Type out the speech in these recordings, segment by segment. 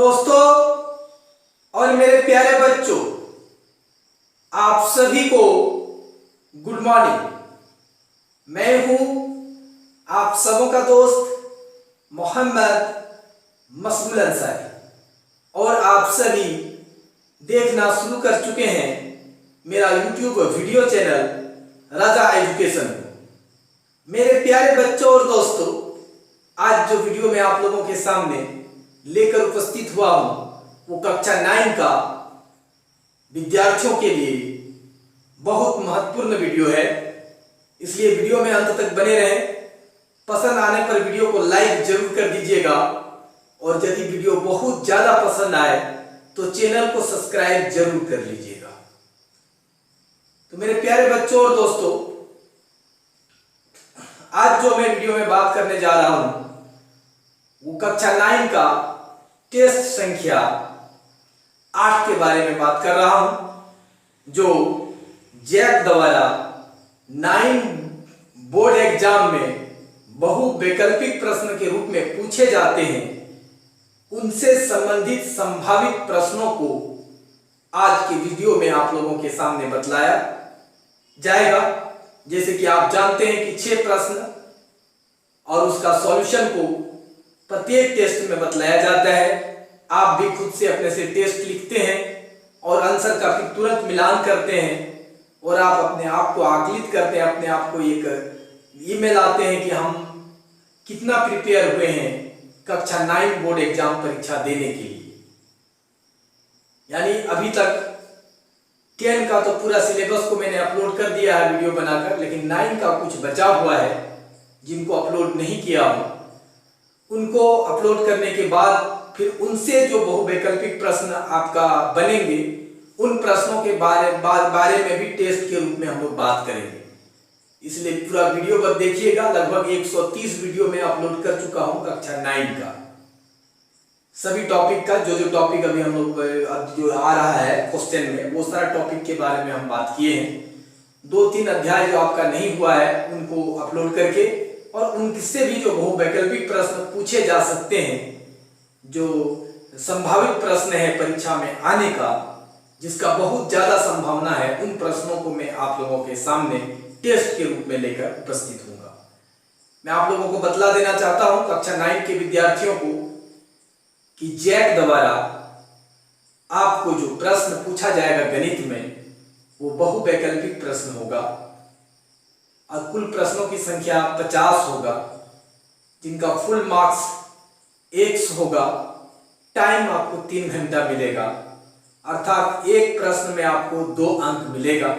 दोस्तों और मेरे प्यारे बच्चों, आप सभी को गुड मॉर्निंग। मैं हूं आप सबों का दोस्त मोहम्मद मसरूल अंसारी और आप सभी देखना शुरू कर चुके हैं मेरा यूट्यूब वीडियो चैनल राजा एजुकेशन को। मेरे प्यारे बच्चों और दोस्तों, आज जो वीडियो मैं आप लोगों के सामने लेकर उपस्थित हुआ हूं वो कक्षा 9 का विद्यार्थियों के लिए बहुत महत्वपूर्ण वीडियो है, इसलिए वीडियो में अंत तक बने रहें। पसंद आने पर वीडियो को लाइक जरूर कर दीजिएगा और यदि वीडियो बहुत ज्यादा पसंद आए तो चैनल को सब्सक्राइब जरूर कर लीजिएगा। तो मेरे प्यारे बच्चों और दोस्तों, आज जो मैं वीडियो में बात करने जा रहा हूं वो कक्षा 9 का टेस्ट संख्या 8 के बारे में बात कर रहा हूं, जो जैक द्वारा 9 बोर्ड एग्जाम में बहु वैकल्पिक प्रश्न के रूप में पूछे जाते हैं, उनसे संबंधित संभावित प्रश्नों को आज के वीडियो में आप लोगों के सामने बतलाया जाएगा। जैसे कि आप जानते हैं कि 6 प्रश्न और उसका सॉल्यूशन को प्रत्येक टेस्ट में बतलाया जाता है। आप भी खुद से अपने से टेस्ट लिखते हैं और आंसर का फिर तुरंत मिलान करते हैं और आप अपने आप को आकलित करते हैं, अपने आप को एक ईमेल आते हैं कि हम कितना प्रिपेयर हुए हैं कक्षा 9 बोर्ड एग्जाम परीक्षा देने के लिए। यानी अभी तक 10 का तो पूरा सिलेबस को मैंने अपलोड कर दिया है वीडियो बनाकर, लेकिन 9 का कुछ बचा हुआ है जिनको अपलोड नहीं किया हो। उनको अपलोड करने के बाद फिर उनसे जो बहुवैकल्पिक प्रश्न आपका बनेंगे, उन प्रश्नों के बारे में भी टेस्ट के रूप में हम लोग बात करेंगे। इसलिए पूरा वीडियो बस देखिएगा। लगभग 130 वीडियो में अपलोड कर चुका हूं कक्षा 9 का सभी टॉपिक का। जो टॉपिक अभी हम लोग जो आ रहा है क्वेश्चन में, वो सारा टॉपिक के बारे में हम बात किए हैं। 2-3 अध्याय जो आपका नहीं हुआ है उनको अपलोड करके और उनसे भी जो बहुवैकल्पिक प्रश्न पूछे जा सकते हैं, जो संभावित प्रश्न है परीक्षा में आने का, जिसका बहुत ज्यादा संभावना है, उन प्रश्नों को मैं आप लोगों के सामने टेस्ट के रूप में लेकर उपस्थित हूंगा। मैं आप लोगों को बतला देना चाहता हूं कक्षा 9 के विद्यार्थियों को कि जैक द्वारा आपको जो प्रश्न पूछा जाएगा गणित में वो बहुवैकल्पिक प्रश्न होगा और कुल प्रश्नों की संख्या 50 होगा, जिनका फुल मार्क्स 100 होगा। टाइम आपको 3 घंटा मिलेगा, अर्थात एक प्रश्न में आपको 2 अंक मिलेगा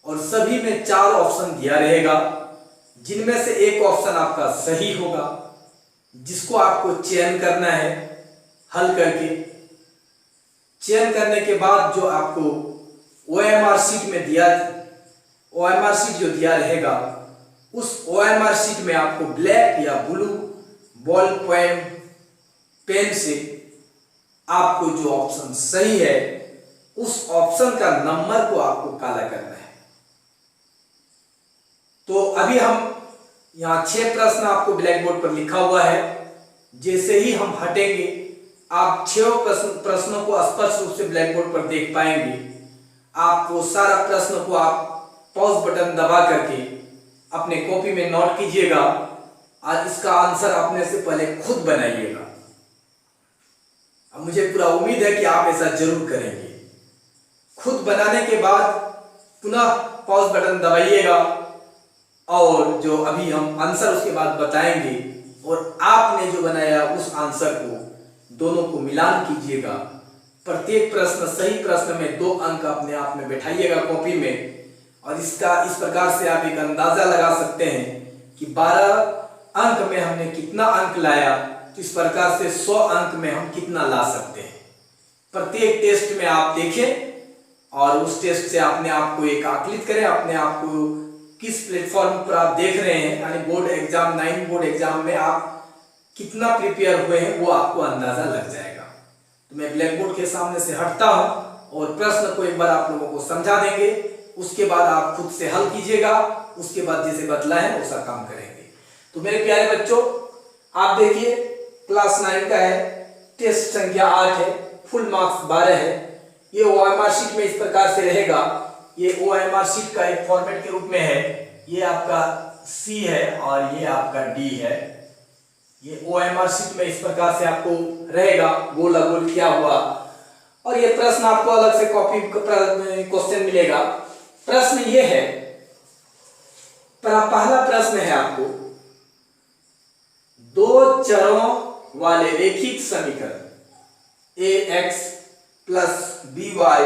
और सभी में 4 ऑप्शन दिया रहेगा, जिनमें से एक ऑप्शन आपका सही होगा, जिसको आपको चयन करना है। हल करके चयन करने के बाद जो आपको OMR शीट में OMR शीट जो दिया रहेगा, उस OMR शीट में आपको ब्लैक या ब्लू बॉल पॉइंट पेन से आपको जो ऑप्शन सही है उस ऑप्शन का नंबर को आपको काला करना है। तो अभी हम यहां 6 प्रश्न आपको ब्लैक बोर्ड पर लिखा हुआ है। जैसे ही हम हटेंगे आप 6 प्रश्नों को स्पष्ट रूप से ब्लैक बोर्ड पर देख पाएंगे। आप वो सारा प्रश्न को आप पॉज बटन दबा करके अपने कॉपी में नोट कीजिएगा और इसका आंसर अपने से पहले खुद बनाइएगा। अब मुझे पूरा उम्मीद है कि आप ऐसा जरूर करेंगे। खुद बनाने के बाद पुनः पॉज बटन दबाइएगा और जो अभी हम आंसर उसके बाद बताएंगे और आपने जो बनाया उस आंसर को दोनों को मिलान कीजिएगा। प्रत्येक प्रश्न, सही प्रश्न में 2 अंक अपने आप में बैठाइएगा कॉपी में और इस प्रकार से आप एक अंदाजा लगा सकते हैं कि 12 अंक में हमने कितना अंक लाया, तो इस प्रकार से 100 अंक में हम कितना ला सकते हैं। प्रत्येक टेस्ट में आप देखें और उस टेस्ट से अपने आप को एक आकलित करें, अपने आप को किस प्लेटफॉर्म पर आप देख रहे हैं, यानी बोर्ड एग्जाम 9 बोर्ड एग्जाम में आप कितना प्रिपेयर हुए हैं वो आपको अंदाजा लग जाएगा। तो मैं ब्लैक बोर्ड के सामने से हटता हूं और प्रश्न को एक बार आप लोगों को समझा देंगे, उसके बाद आप खुद से हल कीजिएगा, उसके बाद जैसे बतलाएं वैसा काम करेंगे। तो मेरे प्यारे बच्चों, आप देखिए क्लास 9 का है टेस्ट संख्या 8 है, फुल मार्क्स 12 है। ये OMR शीट में इस प्रकार से रहेगा। ये OMR शीट का एक फॉर्मेट के रूप में है। ये आपका C है और ये आपका D है। ये OMR शीट में इस प्रकार से आपको रहेगा, गोला गोल किया हुआ। और ये प्रश्न आपको अलग से कॉपी क्वेश्चन मिलेगा। प्रश्न ये है, पहला प्रश्न है आपको, दो चरों वाले रेखिक समीकरण ax plus by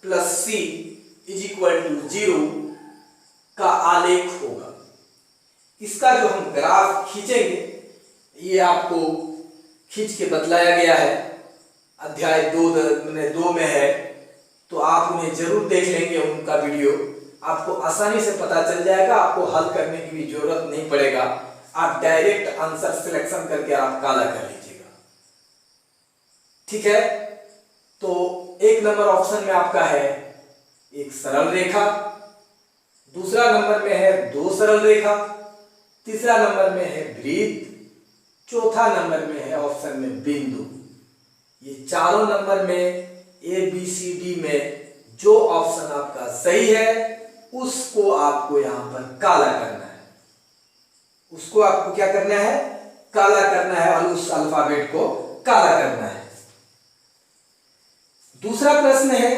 plus c is equal to 0 का आलेख होगा। इसका जो हम ग्राफ खींचेंगे, ये आपको खींच के बतलाया गया है, अध्याय 2 में है, तो आप उन्हें जरूर देख लेंगे। उनका वीडियो आपको आसानी से पता चल जाएगा, आपको हल करने की भी जरूरत नहीं पड़ेगा। आप डायरेक्ट आंसर सिलेक्शन करके आप काला कर लीजिएगा, ठीक है। तो 1 नंबर ऑप्शन में आपका है एक सरल रेखा, दूसरा नंबर में है 2 सरल रेखा, तीसरा नंबर में है वृत्त, चौथा नंबर में है ऑप्शन में बिंदु। ये चारों नंबर में ABCD में जो ऑप्शन आपका सही है उसको आपको यहां पर काला करना है। उसको आपको क्या करना है? काला करना है, और उस अल्फाबेट को काला करना है। दूसरा प्रश्न है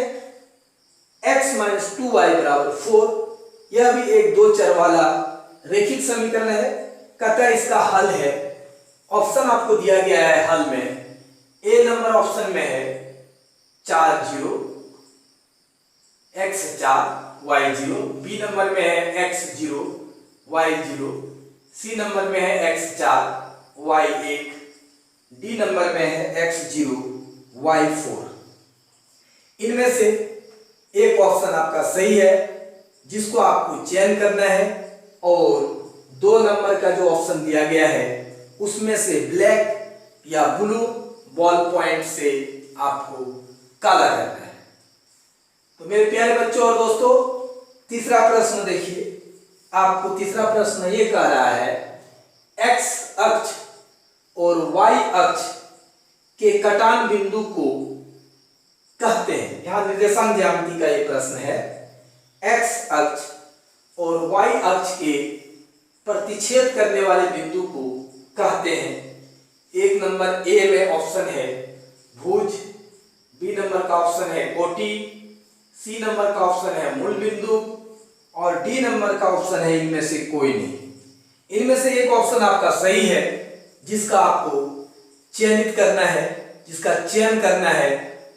x माइनस 2y बराबर 4। यह भी एक 2 चर वाला रेखिक समीकरण है। कहता है इसका हल है। ऑप्शन आपको दिया गया है हल में। A नंबर ऑप्शन में है 4 0 x 4 y 0, B नंबर में है x 0 y 0, C नंबर में है x 4 y 1, D नंबर में है x 0 y 4। इनमें से एक ऑप्शन आपका सही है, जिसको आपको चयन करना है, और 2 नंबर का जो ऑप्शन दिया गया है उसमें से ब्लैक या ब्लू बॉल पॉइंट से आपको काला करना है। तो मेरे प्यारे बच्चों और दोस्तों, तीसरा प्रश्न देखिए। आपको तीसरा प्रश्न ये कह रहा है, x अक्ष और y अक्ष के कटान बिंदु को कहते हैं। यहां निर्देशांक ज्यामिति का ये प्रश्न है। x अक्ष और y अक्ष के प्रतिच्छेद करने वाले बिंदु को कहते हैं। 1 नंबर A में ऑप्शन है भुज, B नंबर का ऑप्शन है कोटि, C नंबर का ऑप्शन है मूल बिंदु, और D नंबर का ऑप्शन है इनमें से कोई नहीं। इनमें से एक ऑप्शन आपका सही है, जिसका आपको चयनित करना है, जिसका चयन करना है,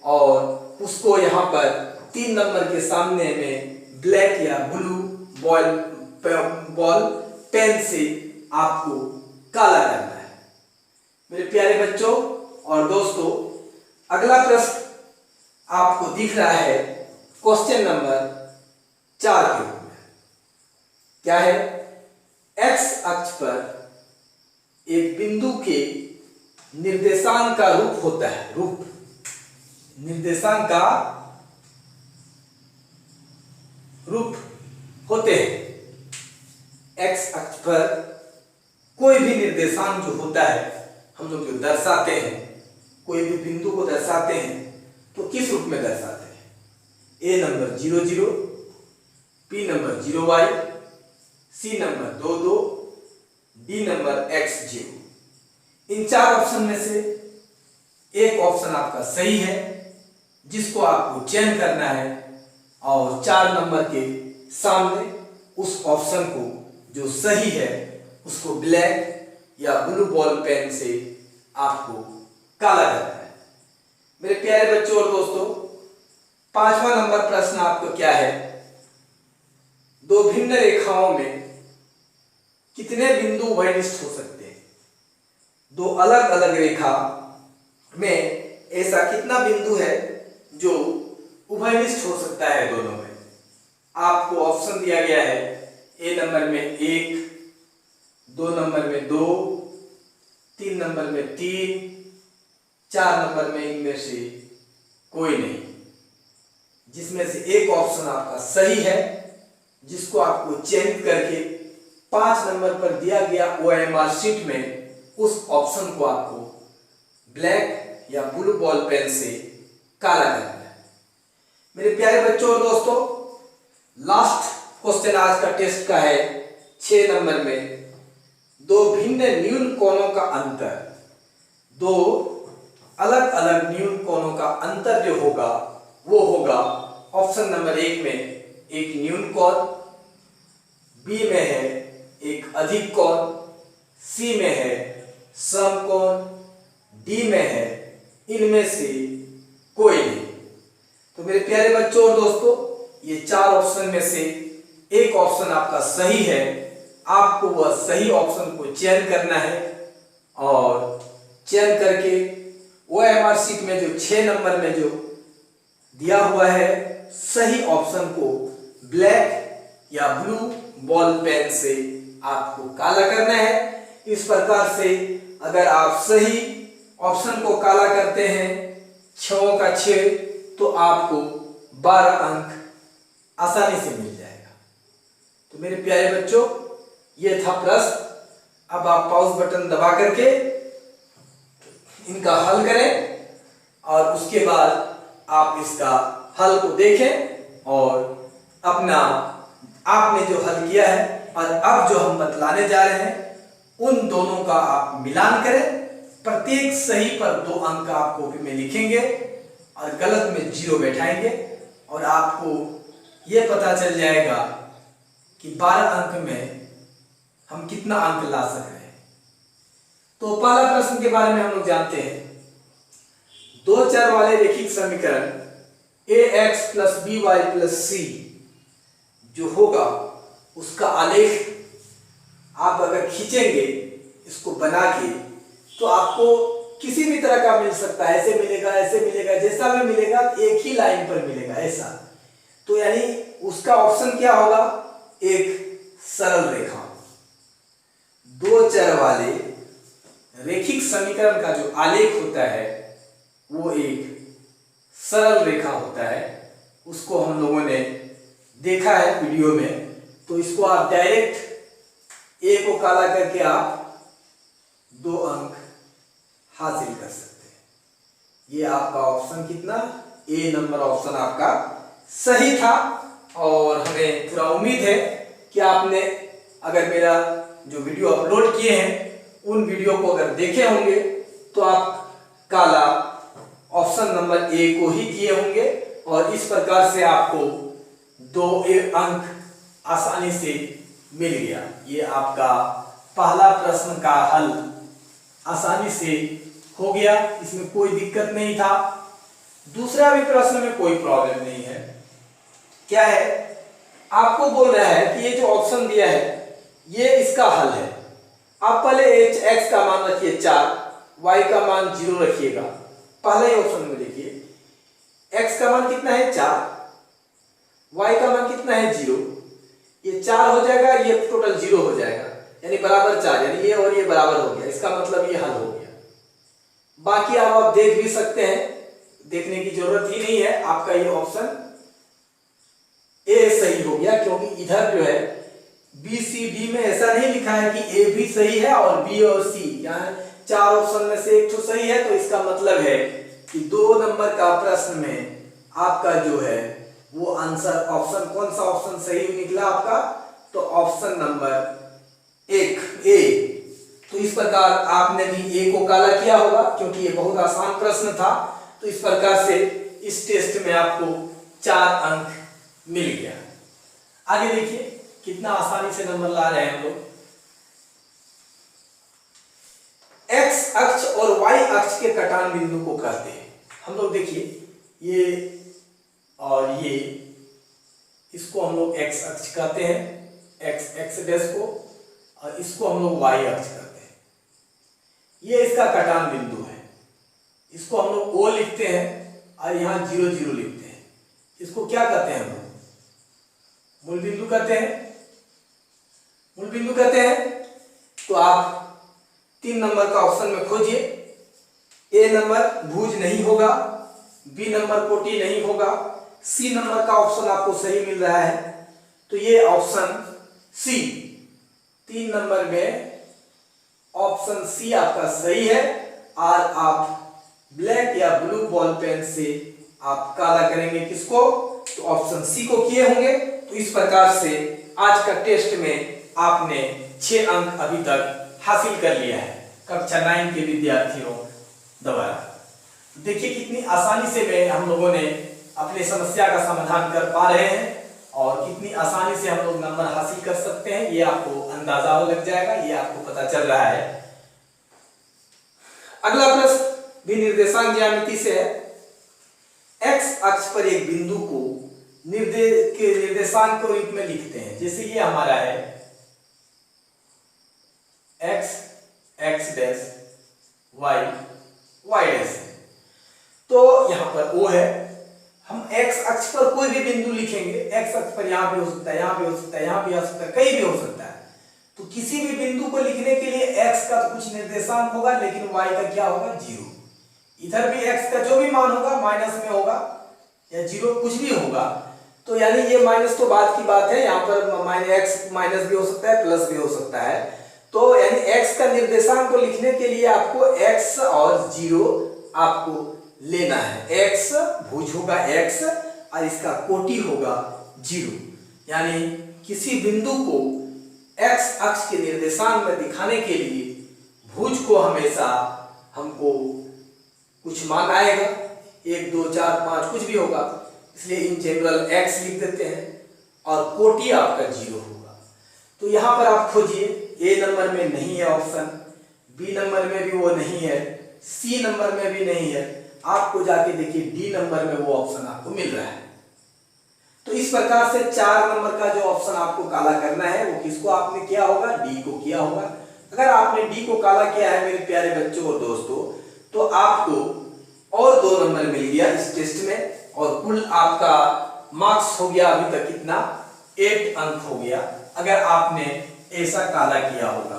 और उसको यहाँ पर 3 नंबर के सामने में ब्लैक या ब्लू बॉल पेन से आपको काला करना है। मेरे प्यारे बच्चों और दोस्तों, अगला प्रश्न आपको दिख रहा है क्वेश्चन नंबर 4 के रूप में। क्या है? x अक्ष पर एक बिंदु के निर्देशांक का रूप होता है। रूप निर्देशांक का रूप होते हैं। x अक्ष पर कोई भी निर्देशांक जो होता है, हम लोग जो दर्शाते हैं, कोई भी बिंदु को दर्शाते हैं तो किस रूप में दर्शाते हैं? A number 0 0, B number 0 y, C number 2 2, D number x 0। In 4 option में से एक ऑप्शन आपका सही है, जिसको आपको चयन करना है, और 4 नंबर के सामने उस ऑप्शन को जो सही है उसको ब्लैक या ब्लू बॉल पेन से आपको काला करना है। मेरे प्यारे बच्चों और दोस्तों, 5वां नंबर प्रश्न आपको क्या है? 2 भिन्न रेखाओं में कितने बिंदु उभयनिष्ठ हो सकते हैं? 2 अलग अलग रेखा में ऐसा कितना बिंदु है जो उभयनिष्ठ हो सकता है दोनों में? आपको ऑप्शन दिया गया है। A नंबर में 1, 2 नंबर में 2, 3 नंबर में 3, 4 नंबर में इनमें से कोई नहीं। जिसमें से एक ऑप्शन आपका सही है, जिसको आपको चयनित करके 5 नंबर पर दिया गया OMR शीट में उस ऑप्शन को आपको ब्लैक या ब्लू बॉल पेन से काला करना है। मेरे प्यारे बच्चों और दोस्तों, लास्ट क्वेश्चन आज का टेस्ट का है 6 नंबर में, दो भिन्न न्यून कोणों का अंतर। दो अलग अलग न्यून कोणों का अंतर जो होगा वो होगा ऑप्शन नंबर 1 में एक न्यून कोण, बी में है एक अधिक कोण, सी में है समकोण, डी में है इनमें से कोई नहीं। तो मेरे प्यारे बच्चों और दोस्तों, ये 4 ऑप्शन में से एक ऑप्शन आपका सही है। आपको वह सही ऑप्शन को चयन करना है और चयन करके OMR शीट में जो 6 नंबर में जो दिया हुआ है सही ऑप्शन को ब्लैक या ब्लू बॉल पेन से आपको काला करना है। इस प्रकार से अगर आप सही ऑप्शन को काला करते हैं 6 का 6, तो आपको 12 अंक आसानी से मिल जाएगा। तो मेरे प्यारे बच्चों, ये था प्रश्न। अब आप पॉज बटन दबा करके इनका हल करें और उसके बाद आप इसका हल को देखें और अपना आपने जो हल किया है और अब जो हम बतलाने जा रहे हैं उन दोनों का आप मिलान करें। प्रत्येक सही पर 2 अंक आप कॉपी में लिखेंगे और गलत में 0 बैठाएंगे और आपको ये पता चल जाएगा कि 12 अंक में हम कितना अंक ला सक रहे हैं। तो पहला प्रश्न के बारे में हम लोग जानते हैं। 2 चर वाले रेखिक समीकरण ax + by + c जो होगा उसका आलेख आप अगर खींचेंगे इसको बना के, तो आपको किसी भी तरह का मिल सकता है। ऐसे मिलेगा, ऐसे मिलेगा, जैसा भी मिलेगा एक ही लाइन पर मिलेगा ऐसा। तो यानी उसका ऑप्शन क्या होगा? एक सरल रेखा। 2 चर वाले रेखिक समीकरण का जो आलेख होता है वो एक सरल रेखा होता है। उसको हम लोगों ने देखा है वीडियो में। तो इसको आप डायरेक्ट ए को काला करके आप 2 अंक हासिल कर सकते हैं। ये आपका ऑप्शन कितना? ए नंबर ऑप्शन आपका सही था। और हमें पूरा उम्मीद है कि आपने अगर मेरा जो वीडियो अपलोड किए हैं उन वीडियो को अगर देखे होंगे तो आप काला ऑप्शन नंबर ए को ही किए होंगे और इस प्रकार से आपको 2 अंक आसानी से मिल गया। ये आपका पहला प्रश्न का हल आसानी से हो गया, इसमें कोई दिक्कत नहीं था। दूसरा भी प्रश्न में कोई प्रॉब्लम नहीं है। क्या है? आपको बोल रहा है कि ये जो ऑप्शन दिया है ये इसका हल है। आप पहले x का मान रखिए 4, y का मान 0 रखिएगा। पहले ही ऑप्शन में देखिए x का मान कितना है 4, y का मान कितना है 0। ये 4 हो जाएगा, ये टोटल 0 हो जाएगा, यानी बराबर 4, यानी ये और ये बराबर हो गया। इसका मतलब ये हल हो गया। बाकी आप देख भी सकते हैं, देखने की जरूरत ही नहीं है। आपका ये ऑप्शन ए सही हो गया, क्योंकि इधर जो है बी सी डी में ऐसा नहीं लिखा है कि ए भी सही है और बी और सी, यहाँ 4 ऑप्शन में से एक तो सही है। तो इसका मतलब है कि 2 नंबर का प्रश्न में आपका जो है वो आंसर ऑप्शन, कौन सा ऑप्शन सही निकला आपका? तो ऑप्शन नंबर 1 ए। तो इस प्रकार आपने भी ए को काला किया होगा क्योंकि ये बहुत आसान प्रश्न था। तो इस प्रकार से इस टेस्ट में आपको 4 अंक मिल गया। आगे देखिए कितना आसानी से नंबर ला रहे हैं हम लोग। एक्स अक्ष और वाई अक्ष के कटान बिंदु को कहते हैं हम लोग। देखिए ये और ये, इसको हम लोग एक्स अक्ष कहते हैं, एक्स डैश को, और इसको हम लोग वाई अक्ष कहते हैं। ये इसका कटान बिंदु है। इसको हम लोग ओ लिखते हैं और यहाँ 0 0 लिखते हैं। इसको क्या कहते हैं हम लोग? मूल बिंदु कहते हैं। मूल बिंदु कहते हैं। तो आप 3 नंबर का ऑप्शन में खोजिए। ए नंबर भुज नहीं होगा, बी नंबर कोटि नहीं होगा, सी नंबर का ऑप्शन आपको सही मिल रहा है। तो ये ऑप्शन सी, 3 नंबर में ऑप्शन सी आपका सही है। और आप ब्लैक या ब्लू बॉल पेन से आप काला करेंगे किसको? तो ऑप्शन सी को किए होंगे। तो इस प्रकार से आज का टेस्ट में आपने 6 अंक अभी तक हासिल कर लिया है कक्षा 9 के विद्यार्थियों द्वारा। देखिए कितनी आसानी से हम लोगों ने अपनी समस्या का समाधान कर पा रहे हैं और कितनी आसानी से हम लोग नंबर हासिल कर सकते हैं, ये आपको अंदाजा लग जाएगा, ये आपको पता चल रहा है। अगला प्रश्न भी निर्देशांक ज्यामिति से है। एक्स अक्ष पर एक बिंदु को निर्देशांक के रूप में लिखते हैं। जैसे ये हमारा है x x dash y y dash, तो यहां पर ओ है। हम एक्स अक्ष पर कोई भी बिंदु लिखेंगे, एक्स अक्ष पर यहां भी हो सकता है, यहां भी हो सकता है, यहां भी हो सकता है, कहीं भी हो सकता है। तो किसी भी बिंदु को लिखने के लिए एक्स का तो कुछ निर्देशांक होगा, लेकिन वाई का क्या होगा? 0। इधर भी एक्स का जो भी मान होगा माइनस में होगा या 0 कुछ भी होगा। तो यानी ये माइनस तो बाद की बात है, यहाँ पर एक्स माइनस भी हो सकता है, प्लस भी हो सकता है। तो यानी एक्स का निर्देशांक को लिखने के लिए आपको एक्स और 0 आपको लेना है। एक्स भुज होगा एक्स और इसका कोटि होगा 0। यानी किसी बिंदु को एक्स अक्ष के निर्देशांक में दिखाने के लिए भुज को हमेशा हमको कुछ मान आएगा, 1 2 4 5 कुछ भी होगा, इसलिए इन जनरल एक्स लिख देते हैं और कोटि आपका 0 होगा। तो यहां पर आप खोजिए, ए नंबर में नहीं है ऑप्शन, बी नंबर में भी वो नहीं है, सी नंबर में भी नहीं है, आपको जाके देखिए डी नंबर में वो ऑप्शन आपको मिल रहा है। तो इस प्रकार से 4 नंबर का जो ऑप्शन आपको काला करना है वो किसको आपने किया होगा? डी को किया होगा। अगर आपने डी को काला किया है मेरे प्यारे बच्चों और दोस्तों, तो आपको और 2 नंबर मिल गया इस टेस्ट में और कुल आपका मार्क्स हो गया अभी तक कितना? 8 अंक हो गया अगर आपने ऐसा काला किया होगा।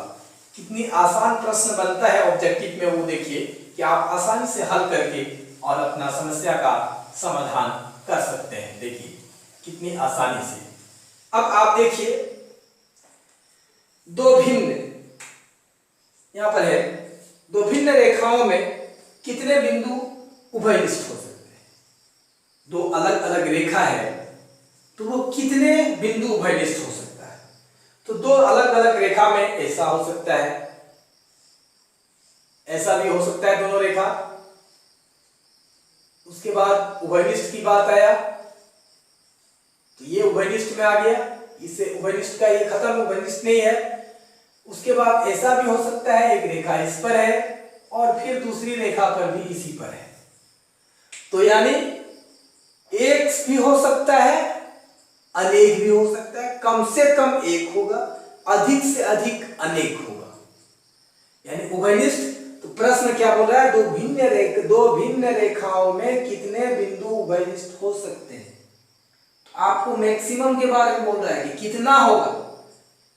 कितनी आसान प्रश्न बनता है ऑब्जेक्टिव में, वो देखिए कि आप आसानी से हल करके और अपना समस्या का समाधान कर सकते हैं। देखिए कितनी आसानी से। अब आप देखिए 2 भिन्न, यहां पर है 2 भिन्न रेखाओं में कितने बिंदु उभयनिष्ठ हो सकते हैं? 2 अलग अलग रेखा है तो वो कितने बिंदु उभयनिष्ठ हो सकता है? तो 2 अलग अलग रेखा में ऐसा हो सकता है, ऐसा भी हो सकता है दोनों रेखा। उसके बाद उभयनिष्ठ की बात आया तो ये उभयनिष्ठ में आ गया, इससे उभयनिष्ठ का ये खत्म, उभयनिष्ठ नहीं है। उसके बाद ऐसा भी हो सकता है एक रेखा इस पर है और फिर दूसरी रेखा पर भी इसी पर है। तो यानी एक भी हो सकता है, अनेक भी हो सकता है, कम से कम एक होगा, अधिक से अधिक अनेक होगा, यानी उभयनिष्ठ। तो प्रश्न क्या बोल रहा है? 2 भिन्न रेखाओं में कितने बिंदु उभयनिष्ठ हो सकते हैं? तो आपको मैक्सिमम के बारे में बोल रहा है कि कितना होगा,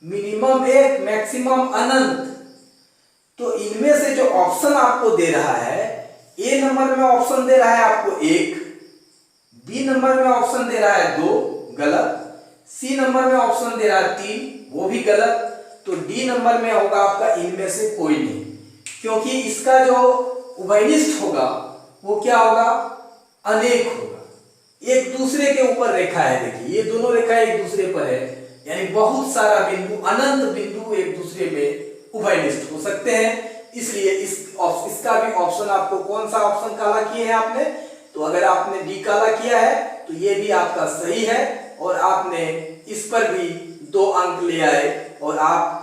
मिनिमम 1, मैक्सिमम अनंत। तो इनमें से जो ऑप्शन आपको दे रहा है, ए नंबर में ऑप्शन दे रहा है आपको 1, बी नंबर में ऑप्शन दे रहा है 2, गलत, सी नंबर में ऑप्शन दे रहा है 3, वो भी गलत। तो डी नंबर में होगा आपका इनमें से कोई नहीं, क्योंकि इसका जो उभयनिष्ठ होगा वो क्या होगा? अनेक होगा, एक दूसरे के ऊपर रेखा है। देखिए ये दोनों रेखा एक दूसरे पर है, यानी बहुत सारा बिंदु, अनंत बिंदु एक दूसरे में उभयनिष्ठ हो सकते हैं। इसलिए इसका भी ऑप्शन आपको, कौन सा ऑप्शन काला किए हैं आपने? तो अगर आपने डी काला किया है तो ये भी आपका सही है और आपने इस पर भी 2 अंक ले आए और आप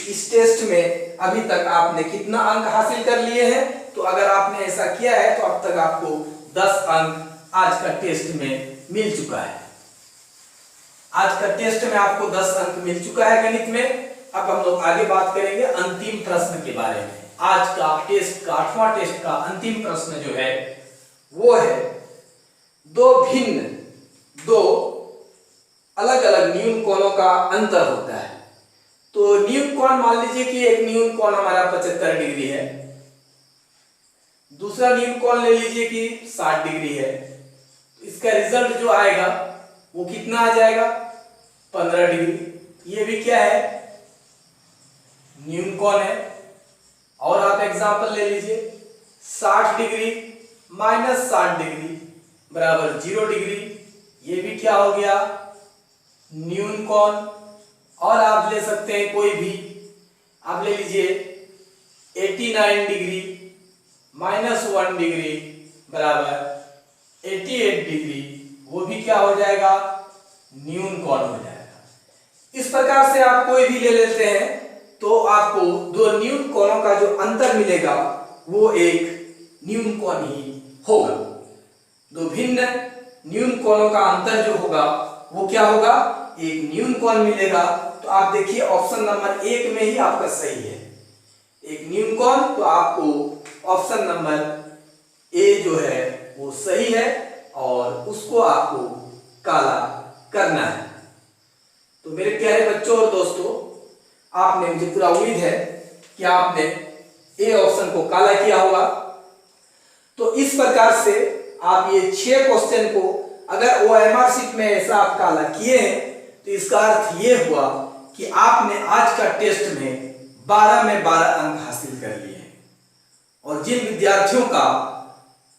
इस टेस्ट में अभी तक आपने कितना अंक हासिल कर लिए हैं? तो अगर आपने ऐसा किया है तो अब तक आपको 10 अंक आज का टेस्ट में मिल चुका है। आज का टेस्ट में आपको 10 अंक मिल चुका है गणित में। अब हम लोग आगे बात करेंगे अंतिम प्रश्न के बारे में। आज का टेस्ट का 8वां टेस्ट का अंतिम प्रश्न जो है वो है 2 अलग अलग न्यून कोणों का अंतर होता है। तो न्यून कोण मान लीजिए कि एक न्यून कोण हमारा 75 डिग्री है, दूसरा न्यून कोण ले लीजिए कि 60 डिग्री है। तो इसका रिजल्ट जो आएगा वो कितना आ जाएगा? 15 डिग्री। ये भी क्या है? न्यून कोण है। और आप एग्जांपल ले लीजिए 60 डिग्री माइनस 60 डिग्री बराबर 0 डिग्री। ये भी क्या हो गया, न्यून कोण। और आप ले सकते हैं कोई भी, आप ले लीजिए 89 डिग्री माइनस 1 डिग्री बराबर 88 डिग्री, वो भी क्या हो जाएगा, न्यून कोण हो जाएगा। इस प्रकार से आप कोई भी ले लेते हैं तो आपको दो न्यून कोणों का जो अंतर मिलेगा वो एक न्यून कोण ही होगा। दो भिन्न न्यून कोणों का अंतर जो होगा वो क्या होगा, एक न्यून कोण मिलेगा। तो आप देखिए ऑप्शन नंबर 1 में ही आपका सही है, एक न्यून कोण। तो आपको ऑप्शन नंबर ए जो है वो सही है और उसको आपको काला करना है। तो मेरे प्यारे बच्चों और दोस्तों, आपने, मुझे पूरा उम्मीद है कि आपने ए ऑप्शन को काला किया होगा। तो इस प्रकार से आप ये 6 क्वेश्चन को अगर OMR शीट में ऐसा आप काला किए हैं तो इसका अर्थ ये हुआ कि आपने आज का टेस्ट में 12 में 12 अंक हासिल कर लिए हैं। और जिन विद्यार्थियों का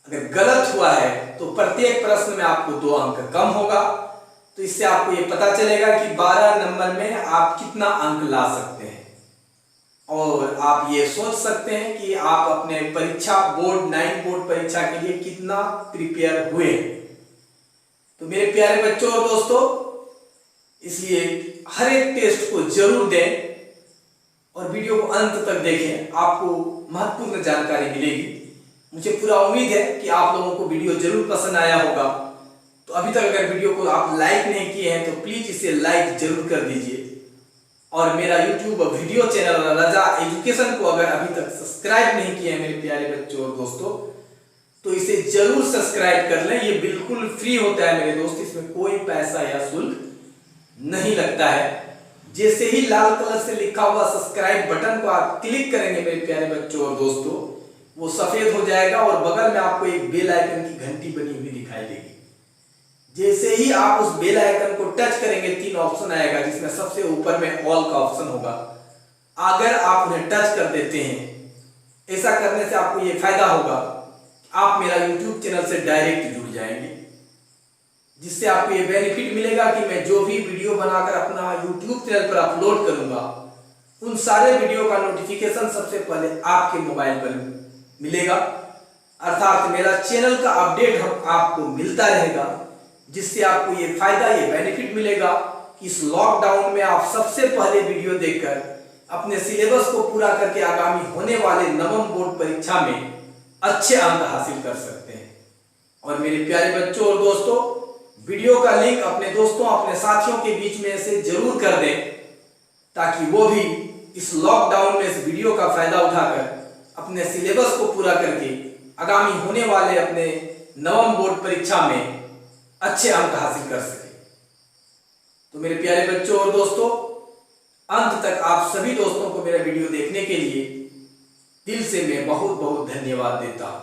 अगर गलत हुआ है तो प्रत्येक प्रश्न में आपको 2 अंक कम होगा। तो इससे आपको ये पता चलेगा कि 12 नंबर में आप कितना अंक ला सकते हैं और आप ये सोच सकते हैं कि आप अपने परीक्षा बोर्ड 9 बोर्ड परीक्षा के लिए कितना प्रिपेयर हुए। तो मेरे प्यारे बच्चों और दोस्तों, इसलिए हर एक टेस्ट को जरूर दें और वीडियो को अंत तक देखें, आपको महत्वपूर्ण जानकारी मिलेगी। मुझे पूरा उम्मीद है कि आप लोगों को वीडियो जरूर पसंद आया होगा। तो अभी तक अगर वीडियो को आप लाइक नहीं किए हैं तो प्लीज इसे लाइक जरूर कर दीजिए और मेरा यूट्यूब वीडियो चैनल रजा एजुकेशन को अगर अभी तक सब्सक्राइब नहीं किए हैं मेरे प्यारे बच्चों और दोस्तों तो इसे जरूर सब्सक्राइब कर लें। ये बिल्कुल फ्री होता है मेरे दोस्त, इसमें कोई पैसा या शुल्क नहीं लगता है। जैसे ही लाल कलर से लिखा हुआ सब्सक्राइब बटन को आप क्लिक करेंगे मेरे प्यारे बच्चों और दोस्तों, वो सफेद हो जाएगा और बगल में आपको एक बेल आइकन की घंटी बनी हुई दिखाई देगी। जैसे ही आप उस बेल आइकन को टच करेंगे 3 ऑप्शन आएगा जिसमें सबसे ऊपर में ऑल का ऑप्शन होगा। अगर आप उन्हें टच कर देते हैं, ऐसा करने से आपको ये फायदा होगा, आप मेरा YouTube चैनल से डायरेक्ट जुड़ जाएंगे, जिससे आपको ये बेनिफिट मिलेगा कि मैं जो भी वीडियो बनाकर अपना YouTube चैनल पर अपलोड करूंगा उन सारे वीडियो का नोटिफिकेशन सबसे पहले आपके मोबाइल पर मिलेगा। अर्थात मेरा चैनल का अपडेट आपको मिलता रहेगा, जिससे आपको ये फायदा, ये बेनिफिट मिलेगा कि इस लॉकडाउन में आप सबसे पहले वीडियो देखकर अपने सिलेबस को पूरा करके आगामी होने वाले 9वीं बोर्ड परीक्षा में अच्छे अंक हासिल कर सकते हैं। और मेरे प्यारे बच्चों और दोस्तों, वीडियो का लिंक अपने दोस्तों, अपने साथियों के बीच में से जरूर कर दें ताकि वो भी इस लॉकडाउन में इस वीडियो का फायदा उठाकर अपने सिलेबस को पूरा करके आगामी होने वाले अपने 9वीं बोर्ड परीक्षा में अच्छे अंक हासिल कर सके। तो मेरे प्यारे बच्चों और दोस्तों, अंत तक आप सभी दोस्तों को मेरा वीडियो देखने के लिए दिल से मैं बहुत बहुत धन्यवाद देता हूं।